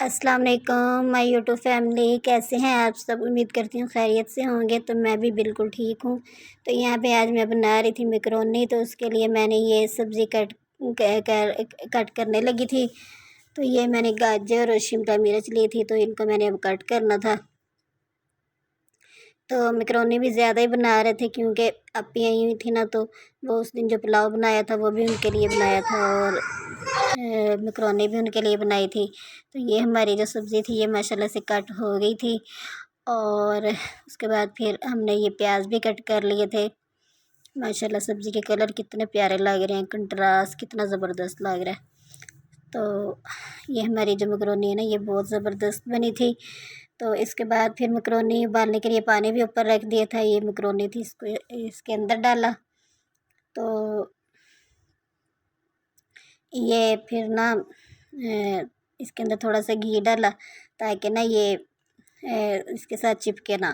अस्सलाम वालेकुम my YouTube family, कैसे हैं आप सब। उम्मीद करती हूँ खैरियत से होंगे। तो मैं भी बिल्कुल ठीक हूँ। तो यहाँ पे आज मैं बना रही थी मैकरोनी। तो उसके लिए मैंने ये सब्ज़ी कट करने लगी थी। तो ये मैंने गाजर और शिमला मिर्च ली थी, तो इनको मैंने अब कट करना था। तो मैकरोनी भी ज़्यादा ही बना रहे थे क्योंकि अपी आई हुई थी ना, तो वो उस दिन जो पुलाव बनाया था वो भी उनके लिए बनाया था और मैकरोनी भी उनके लिए बनाई थी। तो ये हमारी जो सब्ज़ी थी ये माशाल्लाह से कट हो गई थी। और उसके बाद फिर हमने ये प्याज भी कट कर लिए थे। माशाल्लाह सब्ज़ी के कलर कितने प्यारे लग रहे हैं, कंट्रास्ट कितना ज़बरदस्त लग रहा है। तो ये हमारी जो मैकरोनी है ना, ये बहुत ज़बरदस्त बनी थी। तो इसके बाद फिर मैकरोनी उबालने के लिए पानी भी ऊपर रख दिया था। ये मैकरोनी थी, इसको इसके अंदर डाला। तो ये फिर ना इसके अंदर थोड़ा सा घी डाला ताकि ना ये इसके साथ चिपके ना।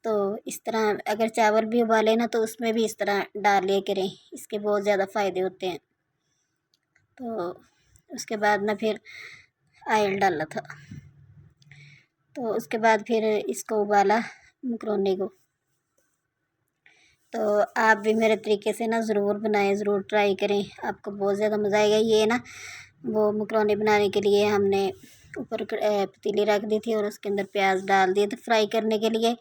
तो इस तरह अगर चावल भी उबाले ना तो उसमें भी इस तरह डाल लिया करें, इसके बहुत ज़्यादा फ़ायदे होते हैं। तो उसके बाद ना फिर ऑयल डाला था। तो उसके बाद फिर इसको उबाला मैकरोनी को। तो आप भी मेरे तरीके से ना ज़रूर बनाएं, ज़रूर ट्राई करें, आपको बहुत ज़्यादा मज़ा आएगा। ये ना वो मैकरोनी बनाने के लिए हमने ऊपर पतीली रख दी थी और उसके अंदर प्याज डाल दिए थे फ्राई करने के लिए।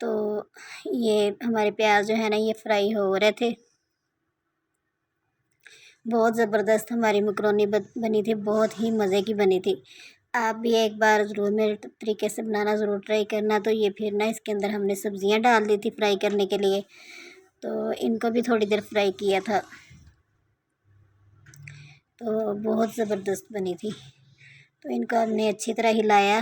तो ये हमारे प्याज जो है ना ये फ्राई हो रहे थे। बहुत ज़बरदस्त हमारी मैकरोनी बनी थी, बहुत ही मज़े की बनी थी। आप भी एक बार ज़रूर मेरे तरीके से बनाना ज़रूर ट्राई करना। तो ये फिर ना इसके अंदर हमने सब्ज़ियाँ डाल दी थी फ्राई करने के लिए। तो इनको भी थोड़ी देर फ्राई किया था। तो बहुत ज़बरदस्त बनी थी। तो इनको हमने अच्छी तरह हिलाया।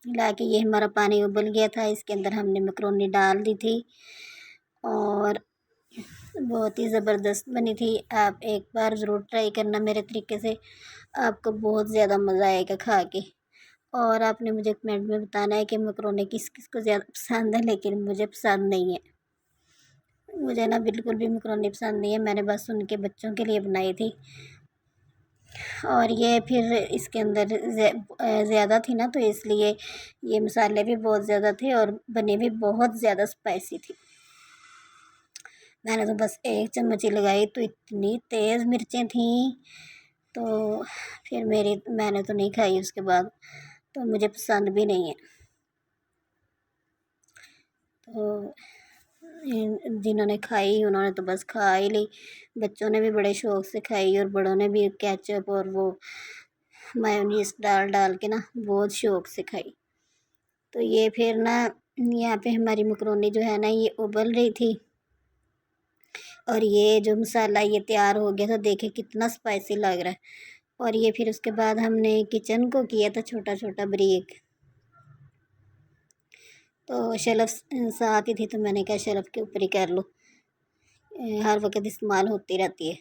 हिला के ये हमारा पानी उबल गया था, इसके अंदर हमने मैकरोनी डाल दी थी और बहुत ही ज़बरदस्त बनी थी। आप एक बार ज़रूर ट्राई करना मेरे तरीके से, आपको बहुत ज़्यादा मज़ा आएगा खा के। और आपने मुझे कमेंट में बताना है कि मैकरोनी किस किस को ज़्यादा पसंद है, लेकिन मुझे पसंद नहीं है। मुझे ना बिल्कुल भी मैकरोनी पसंद नहीं है, मैंने बस उनके बच्चों के लिए बनाई थी। और ये फिर इसके अंदर ज़्यादा थी ना, तो इसलिए ये मसाले भी बहुत ज़्यादा थे और बने भी बहुत ज़्यादा स्पाइसी थी। मैंने तो बस एक चम्मच ही लगाई, तो इतनी तेज़ मिर्चें थीं। तो फिर मैंने तो नहीं खाई उसके बाद, तो मुझे पसंद भी नहीं है। तो जिन्होंने खाई उन्होंने तो बस खा ही ली। बच्चों ने भी बड़े शौक़ से खाई और बड़ों ने भी केचप और वो मायोनीज़ डाल डाल के ना बहुत शौक़ से खाई। तो ये फिर ना यहाँ पे हमारी मैकरोनी जो है ना ये उबल रही थी और ये जो मसाला ये तैयार हो गया था, देखे कितना स्पाइसी लग रहा है। और ये फिर उसके बाद हमने किचन को किया था छोटा छोटा बारीक। तो शेल्फ़ साफ़ ही थी, तो मैंने कहा शेल्फ़ के ऊपर ही कर लो, हर वक्त इस्तेमाल होती रहती है।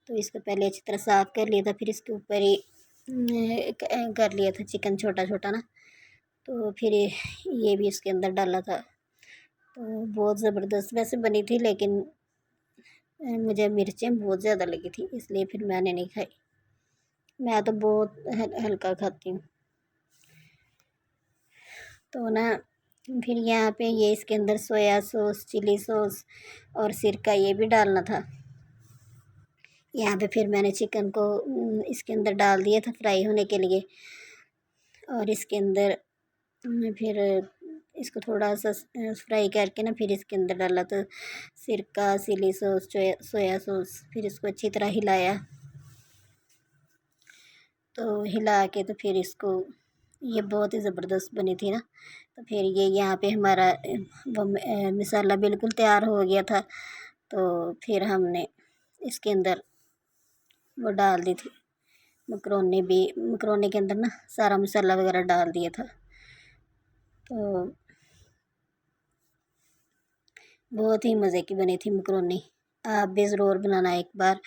तो इसको पहले अच्छी तरह साफ़ कर लिया था, फिर इसके ऊपर ही कर लिया था चिकन छोटा छोटा ना। तो फिर ये भी इसके अंदर डाला था। तो बहुत ज़बरदस्त वैसे बनी थी, लेकिन मुझे मिर्चें बहुत ज़्यादा लगी थी, इसलिए फिर मैंने नहीं खाई। मैं तो बहुत हल्का खाती हूँ। तो ना फिर यहाँ पे ये इसके अंदर सोया सॉस, चिली सॉस और सिरका ये भी डालना था। यहाँ पे फिर मैंने चिकन को इसके अंदर डाल दिया था फ्राई होने के लिए। और इसके अंदर फिर इसको थोड़ा सा फ्राई करके ना फिर इसके अंदर डाला तो सिरका, चिली सॉस, सोया सॉस। फिर इसको अच्छी तरह हिलाया। तो हिला के तो फिर इसको ये बहुत ही ज़बरदस्त बनी थी ना। तो फिर ये यहाँ पे हमारा वो मसाला बिल्कुल तैयार हो गया था। तो फिर हमने इसके अंदर वो डाल दी थी मैकरोनी के अंदर ना सारा मसाला वगैरह डाल दिया था। तो बहुत ही मज़े की बनी थी मैकरोनी। आप भी ज़रूर बनाना, एक बार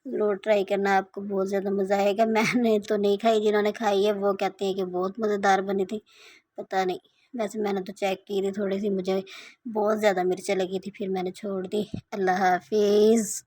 ज़रूर ट्राई करना, आपको बहुत ज़्यादा मज़ा आएगा। मैंने तो नहीं खाई, जिन्होंने खाई है वो कहते हैं कि बहुत मज़ेदार बनी थी। पता नहीं, वैसे मैंने तो चेक की थी, थोड़ी सी मुझे बहुत ज़्यादा मिर्चें लगी थी, फिर मैंने छोड़ दी। अल्लाह हाफिज़।